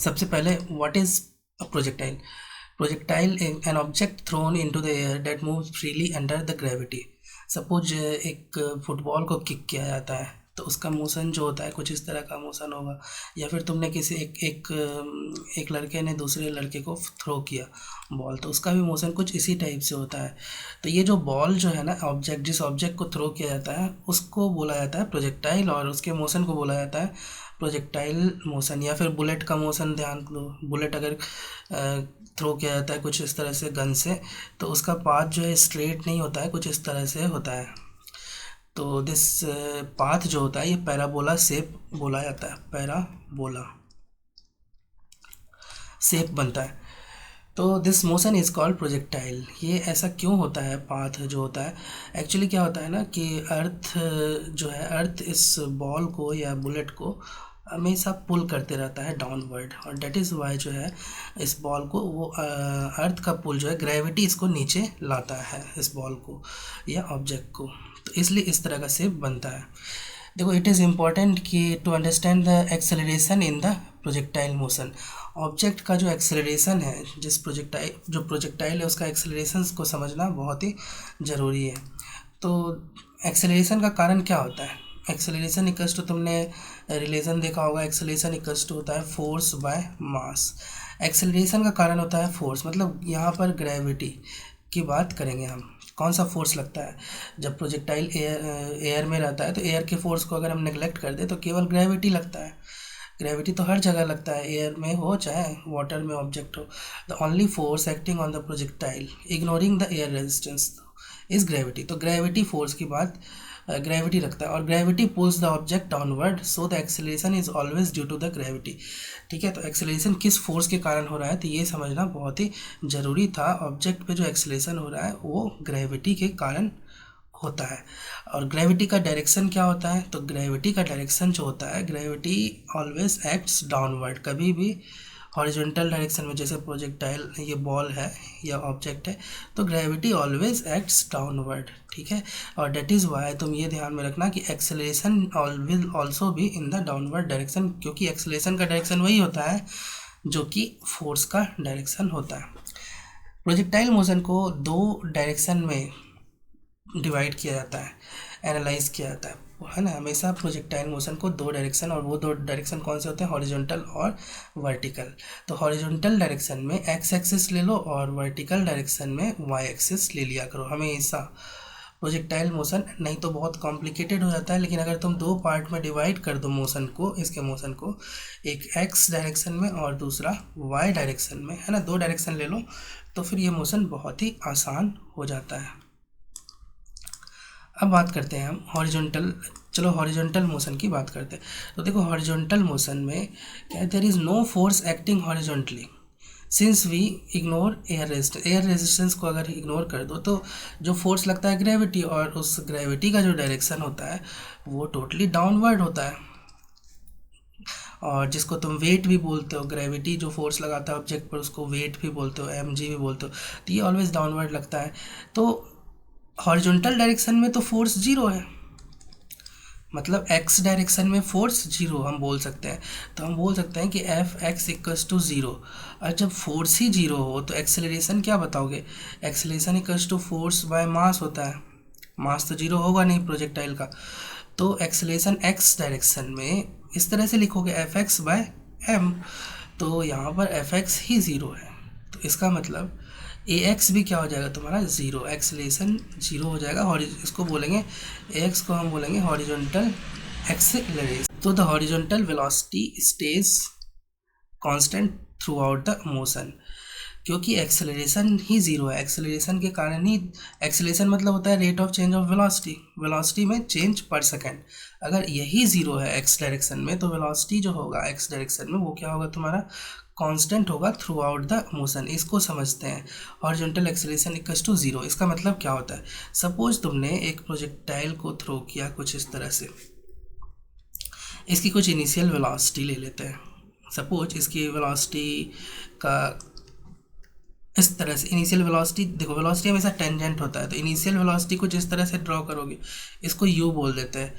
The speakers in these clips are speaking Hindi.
सबसे पहले what is a projectile? Projectile an object throne into the air that moves freely under the gravity. Suppose एक फुटबॉल को किक किया जाता है तो उसका मोशन जो होता है कुछ इस तरह का मोशन होगा, या फिर तुमने किसी एक लड़के ने दूसरे लड़के को थ्रो किया बॉल, तो उसका भी मोशन कुछ इसी टाइप से होता है। तो ये जो बॉल जो है ना, ऑब्जेक्ट, जिस ऑब्जेक्ट को थ्रो किया जाता है उसको बोला जाता है प्रोजेक्टाइल, और उसके मोशन को बोला जाता है प्रोजेक्टाइल मोशन। या फिर बुलेट का मोशन ध्यान दो, बुलेट अगर थ्रो किया जाता है कुछ इस तरह से गन से, तो उसका पाथ जो है स्ट्रेट नहीं होता है, कुछ इस तरह से होता है। तो दिस पाथ जो होता है ये पैराबोला शेप बोला जाता है, पैराबोला शेप बनता है। तो this motion is called projectile. ये ऐसा क्यों होता है, पाथ जो होता है? एक्चुअली क्या होता है ना कि अर्थ जो है, अर्थ इस बॉल को या बुलेट को हमेशा पुल करते रहता है डाउनवर्ड, और डेट इज़ वाई जो है इस बॉल को वो अर्थ का पुल जो है, ग्रेविटी इसको नीचे लाता है, इस बॉल को या ऑब्जेक्ट को। तो इसलिए इस तरह का शेप बनता है। देखो, इट इज़ इम्पॉर्टेंट कि to understand the acceleration in the projectile motion. Object का जो एक्सेलरेशन है, जो प्रोजेक्टाइल है उसका एक्सेलरेशन को समझना बहुत ही ज़रूरी है। तो एक्सेलरेशन का कारण क्या होता है? एक्सेलरेशन इक्वल्स टू, तुमने रिलेशन देखा होगा, एक्सेलरेशन इक्वल्स टू होता है फोर्स बाय मास। एक्सेलरेशन का कारण होता है फोर्स, मतलब यहाँ पर ग्रेविटी की बात करेंगे हम। कौन सा फोर्स लगता है जब प्रोजेक्टाइल एयर में रहता है? तो एयर के फोर्स को अगर हम नेग्लेक्ट कर दे तो केवल ग्रेविटी लगता है। ग्रेविटी तो हर जगह लगता है, एयर में हो चाहे वाटर में ऑब्जेक्ट हो। The only force acting on the projectile ignoring the air resistance is gravity. तो ग्रेविटी फोर्स की बात ग्रेविटी रखता है, और gravity pulls the object downward, so the acceleration is always due to the gravity. ठीक है, तो एक्सेलरेशन किस फोर्स के कारण हो रहा है, तो ये समझना बहुत ही ज़रूरी था। ऑब्जेक्ट पे जो एक्सेलरेशन हो रहा है वो ग्रेविटी के कारण होता है। और ग्रेविटी का डायरेक्शन क्या होता है? तो ग्रेविटी का डायरेक्शन जो होता है, ग्रेविटी ऑलवेज एक्ट्स डाउनवर्ड, कभी भी हॉरिजॉन्टल डायरेक्शन में। जैसे प्रोजेक्टाइल ये बॉल है या ऑब्जेक्ट है, तो ग्रेविटी ऑलवेज एक्ट्स डाउनवर्ड। ठीक है, और डेट इज़ वाई तुम ये ध्यान में रखना कि acceleration will also be in the downward direction, क्योंकि एक्सेलरेशन का डायरेक्शन वही होता है जो कि फोर्स का डायरेक्शन होता है। प्रोजेक्टाइल मोशन को दो डायरेक्शन में डिवाइड किया जाता है, एनालाइज किया जाता है ना। हमेशा प्रोजेक्टाइल मोशन को दो डायरेक्शन, और वो दो डायरेक्शन कौन से होते हैं? हॉरिजॉन्टल और वर्टिकल। तो हॉरिजॉन्टल डायरेक्शन में एक्स एक्सिस ले लो, और वर्टिकल डायरेक्शन में वाई एक्सिस ले लिया करो हमेशा। प्रोजेक्टाइल मोशन नहीं तो बहुत कॉम्प्लिकेटेड हो जाता है, लेकिन अगर तुम दो पार्ट में डिवाइड कर दो मोशन को, इसके मोशन को, एक एक्स डायरेक्शन में और दूसरा वाई डायरेक्शन में, है ना, दो डायरेक्शन ले लो, तो फिर ये मोशन बहुत ही आसान हो जाता है। अब बात करते हैं हम हॉरिजॉन्टल, चलो हॉरिजॉन्टल मोशन की बात करते हैं। तो देखो, हॉरिजॉन्टल मोशन में क्या है? There is no force acting horizontally since we ignore air resistance. Air resistance को अगर इग्नोर कर दो तो जो फोर्स लगता है ग्रेविटी, और उस ग्रेविटी का जो डायरेक्शन होता है वो टोटली डाउनवर्ड होता है, और जिसको तुम वेट भी बोलते हो, ग्रेविटी जो फोर्स लगाता है ऑब्जेक्ट पर उसको वेट भी बोलते हो, mg भी बोलते हो। तो ये ऑलवेज डाउनवर्ड लगता है। तो हॉरिजॉन्टल डायरेक्शन में तो फोर्स जीरो है, मतलब एक्स डायरेक्शन में फोर्स जीरो हम बोल सकते हैं। तो हम बोल सकते हैं कि F X equals to zero. और जब फोर्स ही जीरो हो तो एक्सेलरेशन क्या बताओगे? Acceleration equals to force by mass होता है। मास तो जीरो होगा नहीं प्रोजेक्टाइल का, तो एक्सेलरेशन एक्स डायरेक्शन में इस तरह से लिखोगे एफ एक्स बाय एम। तो यहाँ पर एफ एक्स ही ज़ीरो है, तो इसका मतलब ए एक्स भी क्या हो जाएगा तुम्हारा? ज़ीरो। एक्सेलरेशन ज़ीरो हो जाएगा। इसको बोलेंगे, ए एक्स को हम बोलेंगे हॉरिजॉन्टल एक्सेलरेशन। तो the horizontal velocity stage constant through out the motion, क्योंकि एक्सेलरेशन ही ज़ीरो है। एक्सेलरेशन के कारण ही, एक्सेलरेशन मतलब होता है rate of change of velocity, velocity में चेंज पर सेकंड। अगर यही ज़ीरो है एक्स डायरेक्शन में, तो वेलोसिटी जो होगा एक्स डायरेक्शन में वो क्या होगा तुम्हारा? कांस्टेंट होगा थ्रू आउट द मोशन। इसको समझते हैं horizontal acceleration equals to zero. इसका मतलब क्या होता है? सपोज तुमने एक प्रोजेक्टाइल को थ्रो किया कुछ इस तरह से, इसकी कुछ इनिशियल वेलोसिटी ले लेते हैं। सपोज इसकी वेलोसिटी का इस तरह से इनिशियल वेलोसिटी, देखो वेलोसिटी हमेशा टेंजेंट होता है, तो इनिशियल वेलोसिटी को जिस तरह से ड्रॉ करोगे इसको u बोल देते हैं।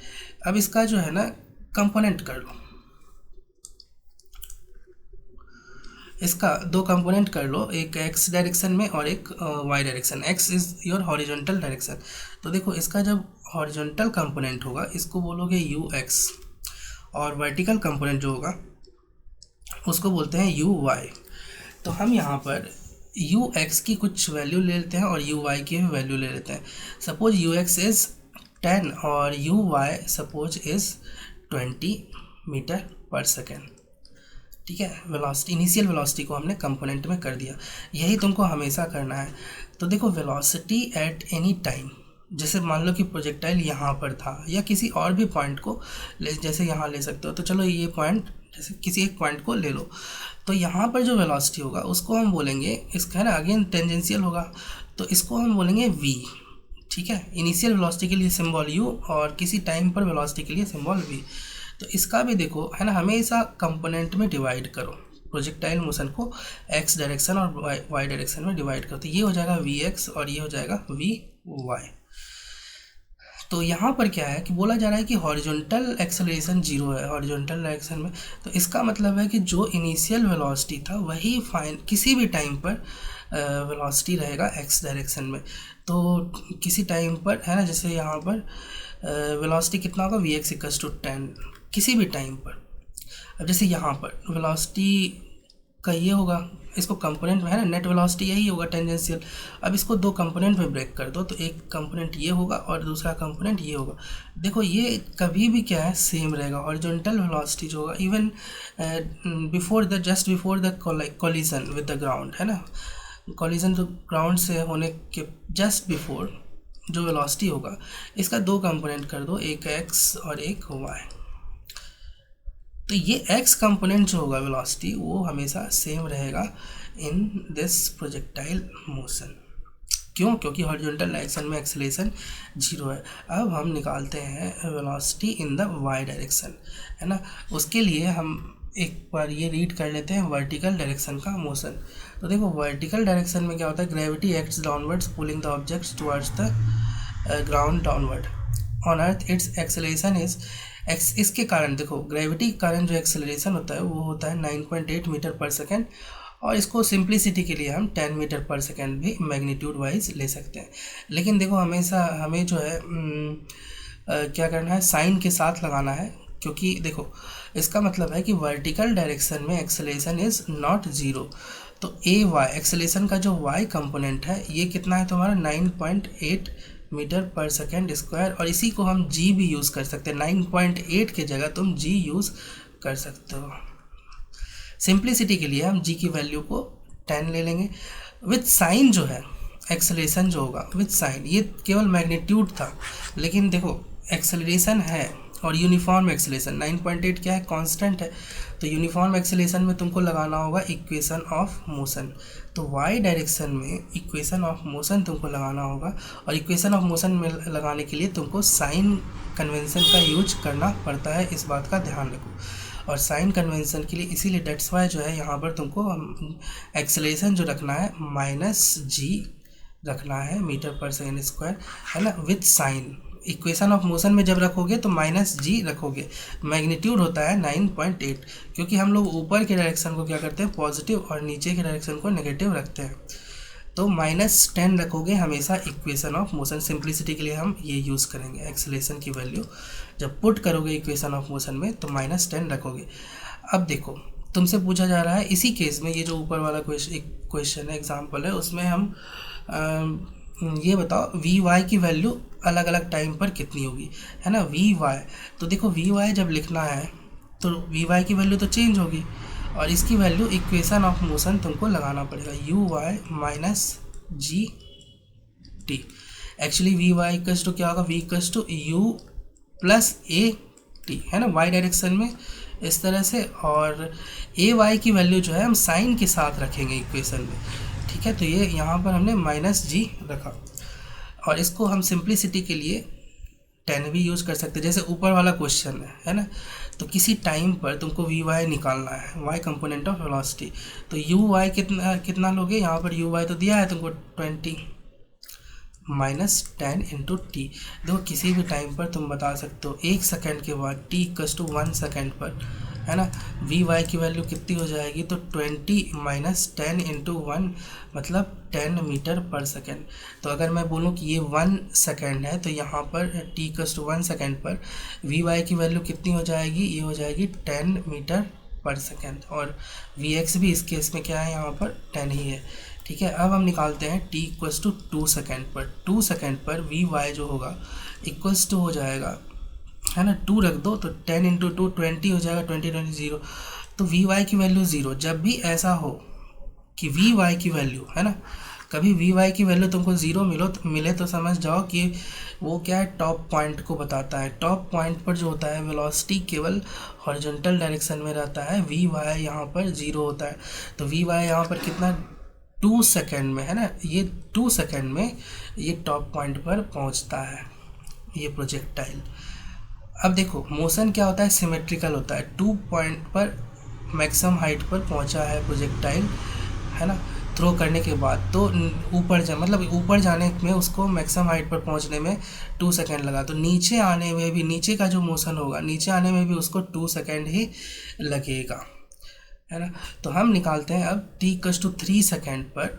अब इसका जो है ना कंपोनेंट कर लो, इसका दो कंपोनेंट कर लो, एक एक्स डायरेक्शन में और एक Y direction. X is your horizontal direction. तो देखो इसका जब हॉरिजॉन्टल कंपोनेंट होगा इसको बोलोगे यू एक्स, और वर्टिकल कंपोनेंट जो होगा उसको बोलते हैं यू वाई। तो हम यहाँ पर यू एक्स की कुछ वैल्यू ले लेते हैं और यू वाई की भी वैल्यू ले लेते हैं। सपोज यू एक्स इज़ 10 और U Y suppose is 20 metre per second. ठीक है, वेलोसिटी, इनिशियल वेलोसिटी को हमने कंपोनेंट में कर दिया। यही तुमको हमेशा करना है। तो देखो वेलोसिटी एट एनी टाइम, जैसे मान लो कि प्रोजेक्टाइल यहाँ पर था या किसी और भी पॉइंट को जैसे यहाँ ले सकते हो। तो चलो ये पॉइंट, जैसे किसी एक पॉइंट को ले लो, तो यहाँ पर जो वेलोसिटी होगा उसको हम बोलेंगे, इसका है ना अगेन टेंजेंशियल होगा, तो इसको हम बोलेंगे v। ठीक है, इनिशियल वेलोसिटी के लिए सिंबल u और किसी टाइम पर वेलोसिटी के लिए सिंबल v। तो इसका भी देखो है ना, हमेशा कंपोनेंट में डिवाइड करो, प्रोजेक्टाइल मोशन को x डायरेक्शन और y डायरेक्शन में डिवाइड करो। तो ये हो जाएगा vx और ये हो जाएगा vy। तो यहाँ पर क्या है कि बोला जा रहा है कि हॉरिजॉन्टल एक्सेलरेशन 0 है हॉरिजॉन्टल डायरेक्शन में। तो इसका मतलब है कि जो इनिशियल वेलोसिटी था वही फाइन किसी भी टाइम पर वेलोसिटी रहेगा x डायरेक्शन में। तो किसी टाइम पर है ना, जैसे यहाँ पर वेलोसिटी कितना होगा vx इक्वल्स टू 10 किसी भी टाइम पर। अब जैसे यहाँ पर वेलोसिटी का ये होगा, इसको कंपोनेंट में है ना, नेट वेलोसिटी यही होगा टेंजेंशियल। अब इसको दो कंपोनेंट में ब्रेक कर दो, तो एक कंपोनेंट ये होगा और दूसरा कंपोनेंट ये होगा। देखो ये कभी भी क्या है, सेम रहेगा। हॉरिजॉन्टल वेलोसिटी जो होगा even before the just before the collision with the ground, है ना, कोलिजन तो ग्राउंड से होने के जस्ट बिफोर जो वेलोसिटी होगा इसका दो कंपोनेंट कर दो, एक एक्स और एक वाई। तो ये x कंपोनेंट जो होगा वेलोसिटी वो हमेशा सेम रहेगा इन दिस प्रोजेक्टाइल मोशन। क्यों? क्योंकि हॉरिजॉन्टल डायरेक्शन में एक्सेलरेशन 0 है। अब हम निकालते हैं velocity in the y direction, है ना। उसके लिए हम एक बार ये रीड कर लेते हैं वर्टिकल डायरेक्शन का मोशन। तो देखो वर्टिकल डायरेक्शन में क्या होता है, gravity acts downwards pulling the objects towards the ground downward. On earth it's acceleration is इसके कारण देखो ग्रेविटी के कारण जो एक्सेलरेशन होता है वो होता है 9.8 मीटर पर सेकेंड, और इसको सिंप्लिसिटी के लिए हम 10 मीटर पर सेकेंड भी मैग्नीट्यूड वाइज ले सकते हैं। लेकिन देखो हमेशा हमें जो है क्या करना है, साइन के साथ लगाना है, क्योंकि देखो इसका मतलब है कि वर्टिकल डायरेक्शन में एक्सेलरेशन इज़ नॉट 0। तो ए वाई एक्सेलरेशन का जो वाई कंपोनेंट है ये कितना है तुम्हारा 9.8 मीटर पर सेकेंड स्क्वायर, और इसी को हम जी भी यूज़ कर सकते हैं। 9.8 की जगह तुम जी यूज़ कर सकते हो। सिंप्लिसिटी के लिए हम जी की वैल्यू को 10 ले लेंगे। विथ साइन जो है एक्सेलरेशन जो होगा विथ साइन, ये केवल मैग्नीट्यूड था, लेकिन देखो एक्सेलरेशन है और यूनिफॉर्म एक्सेलरेशन 9.8 क्या है, कांस्टेंट है। तो यूनिफॉर्म एक्सेलरेशन में तुमको लगाना होगा इक्वेशन ऑफ मोशन। तो वाई डायरेक्शन में इक्वेशन ऑफ मोशन तुमको लगाना होगा, और इक्वेशन ऑफ मोशन में लगाने के लिए तुमको साइन कन्वेंशन का यूज करना पड़ता है, इस बात का ध्यान रखो। और साइन कन्वेंशन के लिए इसीलिए डेट्स वाई जो है यहाँ पर तुमको एक्सेलरेशन जो रखना है -g रखना है मीटर पर सेकेंड स्क्वायर, है ना, with sine. Equation of motion में जब रखोगे तो -g रखोगे। मैग्नीट्यूड होता है 9.8, क्योंकि हम लोग ऊपर के डायरेक्शन को क्या करते हैं पॉजिटिव और नीचे के डायरेक्शन को नेगेटिव रखते हैं। तो -10 रखोगे हमेशा इक्वेशन ऑफ मोशन। सिंप्लिसिटी के लिए हम ये यूज़ करेंगे। एक्सेलरेशन की वैल्यू जब पुट करोगे इक्वेशन ऑफ मोशन में तो -10 रखोगे। अब देखो तुमसे पूछा जा रहा है इसी केस में, ये जो ऊपर वाला क्वेश्चन है एग्जाम्पल है, उसमें हम ये बताओ वी वाई की वैल्यू अलग अलग टाइम पर कितनी होगी, है ना, वी वाई। तो देखो वी वाई जब लिखना है तो वी वाई की वैल्यू तो चेंज होगी, और इसकी वैल्यू इक्वेशन ऑफ मोशन तुमको लगाना पड़ेगा U Y -g t। Actually V Y equals to क्या होगा, V equals to U plus A T, है ना, वाई डायरेक्शन में इस तरह से। और ए वाई की वैल्यू जो है हम साइन के साथ रखेंगे इक्वेशन में, ठीक है। तो ये यहाँ पर हमने -g रखा, और इसको हम सिंप्लिसिटी के लिए 10 भी यूज़ कर सकते हैं, जैसे ऊपर वाला क्वेश्चन है ना। तो किसी टाइम पर तुमको वी वाई निकालना है, वाई कंपोनेंट ऑफ वेलोसिटी। तो यू वाई कितना लोगे, यहाँ पर यू वाई तो दिया है तुमको 20 -10 इंटू टी। देखो किसी भी टाइम पर तुम बता सकते हो 1 सेकेंड के बाद t = 1 सेकेंड पर है ना। वी वाई की वैल्यू कितनी हो जाएगी, तो 20 माइनस 10 इंटू 1 मतलब 10 मीटर पर सेकेंड। तो अगर मैं बोलूँ कि ये 1 सेकेंड है तो यहाँ पर टी इक्वल्स टू 1 सेकेंड पर वी वाई की वैल्यू कितनी हो जाएगी, ये हो जाएगी 10 मीटर पर सेकेंड। और वी एक्स भी इस केस में क्या है, यहाँ पर 10 ही है। ठीक है, अब हम निकालते हैं टी इक्वल्स टू 2 सेकेंड पर। 2 सेकेंड पर वी वाई जो होगा इक्वल्स टू हो जाएगा, है ना, 2 रख दो तो 10 इंटू 2 20 हो जाएगा, 20 0। तो वी वाई की वैल्यू 0। जब भी ऐसा हो कि वी वाई की वैल्यू, है ना, कभी वी वाई की वैल्यू तुमको 0 मिले तो समझ जाओ कि वो क्या है, टॉप पॉइंट को बताता है। टॉप पॉइंट पर जो होता है वेलोसिटी केवल हॉरिजॉन्टल डायरेक्शन में रहता है, वी वाई यहाँ पर 0 होता है। तो वी वाई यहाँ पर कितना, 2 सेकेंड में, है ना, ये 2 सेकेंड में ये टॉप पॉइंट पर पहुँचता है ये प्रोजेक्टाइल। अब देखो मोशन क्या होता है, सिमेट्रिकल होता है। 2 पॉइंट पर मैक्सिमम हाइट पर पहुंचा है प्रोजेक्टाइल, है ना, थ्रो करने के बाद। तो ऊपर मतलब ऊपर जाने में उसको मैक्सिमम हाइट पर पहुंचने में 2 सेकेंड लगा, तो नीचे आने में भी, नीचे का जो मोशन होगा नीचे आने में भी उसको 2 सेकेंड ही लगेगा, है ना। तो हम निकालते हैं अब टी इक्वल्स टू 3 सेकेंड पर,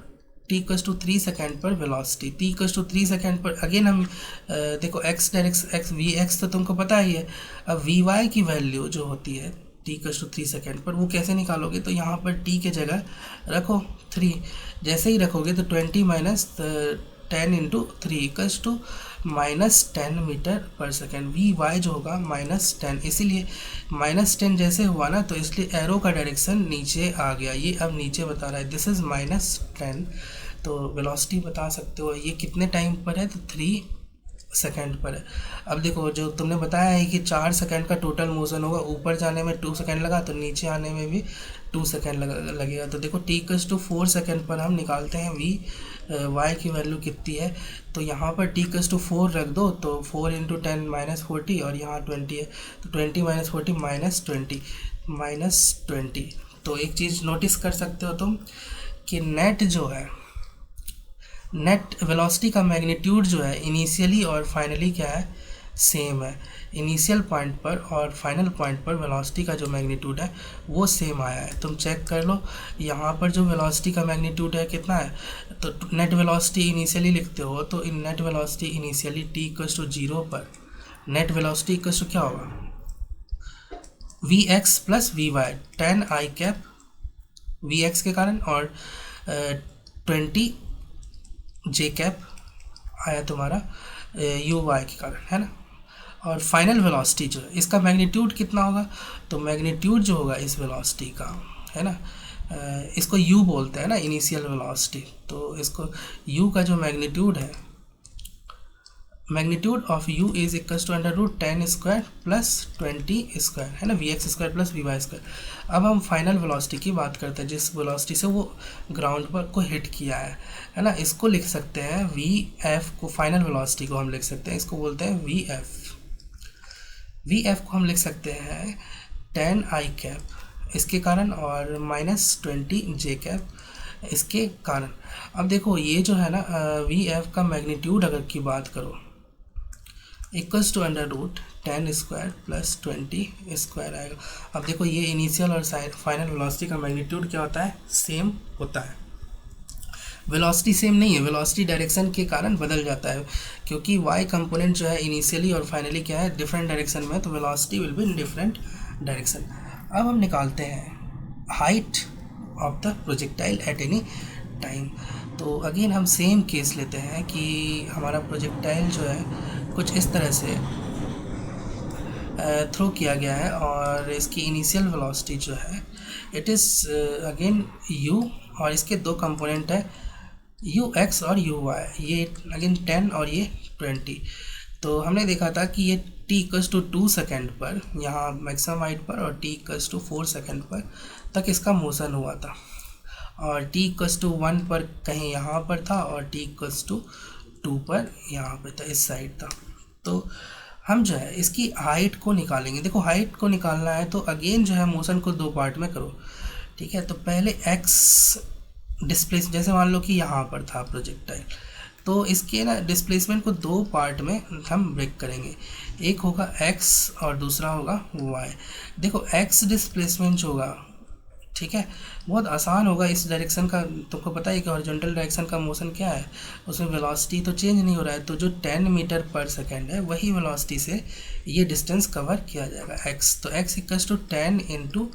टी इक्वल्स टू 3 सेकेंड पर velocity, T equals to 3 second पर अगेन हम देखो X direction, X V X तो तुमको पता ही है। अब वी वाई की वैल्यू जो होती है टी इक्वल्स टू 3 सेकेंड पर, वो कैसे निकालोगे, तो यहाँ पर टी के जगह रखो 3। जैसे ही रखोगे तो 20 minus 10 into 3 equals to -10 metre per second. V Y जो होगा -10, इसीलिए -10 जैसे हुआ ना, तो इसलिए एरो का डायरेक्शन नीचे आ गया। ये अब नीचे बता रहा है, दिस इज़ -10। तो वेलोसिटी बता सकते हो ये कितने टाइम पर है, तो 3 सेकेंड पर है। अब देखो जो तुमने बताया है कि 4 सेकेंड का टोटल मोशन होगा, ऊपर जाने में 2 सेकेंड लगा तो नीचे आने में भी 2 सेकेंड लगेगा। तो देखो टी इक्वल्स टू 4 सेकेंड पर हम निकालते हैं वी वाई की वैल्यू कितनी है। तो यहाँ पर टी इक्वल्स टू 4 रख दो, तो 4 इंटू 10 -40, और यहाँ 20 है, तो 20 माइनस 40 -20। तो एक चीज़ नोटिस कर सकते हो तुम कि नेट जो है, नेट वेलोसिटी का मैग्नीट्यूड जो है इनिशियली और फाइनली क्या है, सेम है। इनिशियल पॉइंट पर और फाइनल पॉइंट पर वेलोसिटी का जो मैग्नीट्यूड है वो सेम आया है। तुम चेक कर लो, यहाँ पर जो वेलोसिटी का मैग्नीट्यूड है कितना है, तो नेट वेलोसिटी इनिशियली लिखते हो, तो इन net velocity initially T equals to 0 पर नेट वेलोसिटी इक्वल्स टू क्या होगा, V X plus V Y, 10 I cap V X के कारण और 20 जे कैप आया तुम्हारा यू वाई के कारण, है ना। और फाइनल वेलोसिटी जो है इसका मैग्नीट्यूड कितना होगा, तो मैग्नीट्यूड जो होगा इस वेलोसिटी का, है ना, इसको यू बोलते हैं ना, इनिशियल वेलोसिटी। तो इसको यू का जो मैग्नीट्यूड है, magnitude of u is equals to √10 square plus 20 square, है ना, V X square plus V Y square. अब हम फाइनल वेलोसिटी की बात करते हैं, जिस वेलोसिटी से वो ग्राउंड पर को हिट किया है ना। इसको लिख सकते हैं वी एफ को, फाइनल वेलोसिटी को हम लिख सकते हैं, इसको बोलते हैं वी एफ। वी एफ को हम लिख सकते हैं 10 आई कैप इसके कारण और -20 जे कैप इसके कारण। अब देखो ये जो है ना वी एफ का मैग्नीट्यूड अगर की बात करो equals to √10 square plus 20 square आएगा। अब देखो ये इनिशियल और फाइनल वेलोसिटी का मैग्नीट्यूड क्या होता है, सेम होता है। वेलोसिटी सेम नहीं है, वेलोसिटी डायरेक्शन के कारण बदल जाता है, क्योंकि वाई कंपोनेंट जो है इनिशियली और फाइनली क्या है, डिफरेंट डायरेक्शन में, तो velocity will be in different direction. अब हम निकालते हैं height of the projectile at any time. तो अगेन हम सेम केस लेते हैं कि हमारा प्रोजेक्टाइल जो है कुछ इस तरह से थ्रो किया गया है और इसकी इनिशियल वेलोसिटी जो है इट इज़ अगेन u, और इसके दो कंपोनेंट है यू एक्स और यू वाई, ये अगेन 10 और ये 20। तो हमने देखा था कि ये t इक्वल्स टू 2 सेकेंड पर यहाँ मैक्सिमम हाइट पर और t इक्वल्स टू 4 सेकेंड पर तक इसका मोशन हुआ था, और t इक्वल्स टू 1 पर कहीं यहाँ पर था और t इक्वल्स टू 2 पर यहाँ पर था, इस साइड था। तो हम जो है इसकी हाइट को निकालेंगे। देखो हाइट को निकालना है तो अगेन जो है मोशन को दो पार्ट में करो, ठीक है। तो पहले x डिस्प्लेस, जैसे मान लो कि यहाँ पर था प्रोजेक्टाइल, तो इसके ना डिस्प्लेसमेंट को दो पार्ट में हम ब्रेक करेंगे, एक होगा x और दूसरा होगा y। देखो x डिस्प्लेसमेंट जो होगा, ठीक है, बहुत आसान होगा। इस डायरेक्शन का तुमको पता है कि हॉरिजॉन्टल डायरेक्शन का मोशन क्या है, उसमें वेलोसिटी तो चेंज नहीं हो रहा है, तो जो 10 मीटर पर सेकेंड है वही वेलोसिटी से ये डिस्टेंस कवर किया जाएगा x। तो x equals to 10 into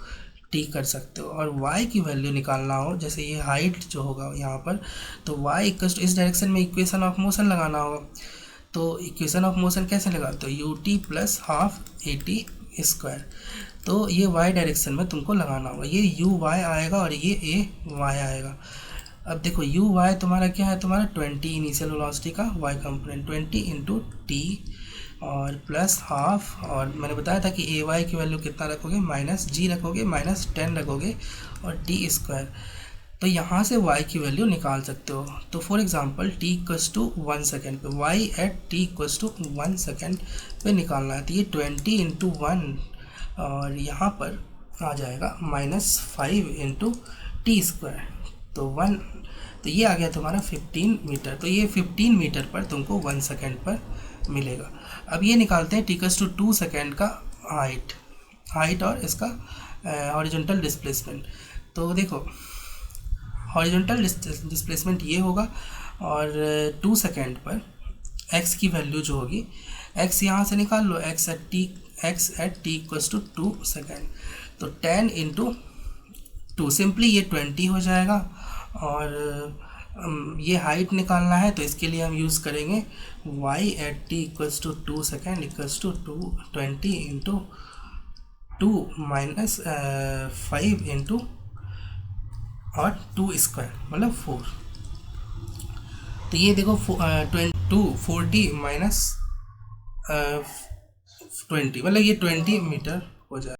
T कर सकते हो। और y की वैल्यू निकालना हो, जैसे ये हाइट जो होगा यहाँ पर, तो y इक्वल्स टू इस डायरेक्शन में इक्वेशन ऑफ मोशन लगाना होगा। तो इक्वेशन ऑफ मोशन कैसे लगाते हो, U T plus half A T square. तो ये y डायरेक्शन में तुमको लगाना होगा, ये यू वाई आएगा और ये ए वाई आएगा। अब देखो यू वाई तुम्हारा क्या है, तुम्हारा 20 इनिशियल वेलोसिटी का y कंपोनेंट 20 इंटू टी और प्लस हाफ, और मैंने बताया था कि ए वाई की वैल्यू कितना रखोगे, माइनस जी रखोगे, माइनस 10 रखोगे और टी स्क्वायर। तो यहाँ से y की वैल्यू निकाल सकते हो। तो for example t equals to 1 second पे, y at t equals to 1 second पे निकालना है। तो ये 20 इंटू 1 और यहाँ पर आ जाएगा -5 इंटू टी स्क्वायर, तो 1, तो ये आ गया तुम्हारा 15 मीटर। तो ये 15 मीटर पर तुमको 1 सेकेंड पर मिलेगा। अब ये निकालते हैं t इक्वल्स टू 2 सेकेंड का हाइट और इसका हॉरिजॉन्टल डिस्प्लेसमेंट। तो देखो हॉरिजॉन्टल डिस्प्लेसमेंट ये होगा और 2 सेकेंड पर x की वैल्यू जो होगी, x यहाँ से निकाल लो, x at t equals to 2 second, तो 10 इंटू 2, सिंपली ये 20 हो जाएगा। और ये हाइट निकालना है तो इसके लिए हम यूज़ करेंगे y at t equals to 2 second equals to 20 into 2 minus 5 into और 2 स्क्वायर मतलब 4। तो ये देखो 40 माइनस 20 मतलब ये 20 मीटर हो जाए।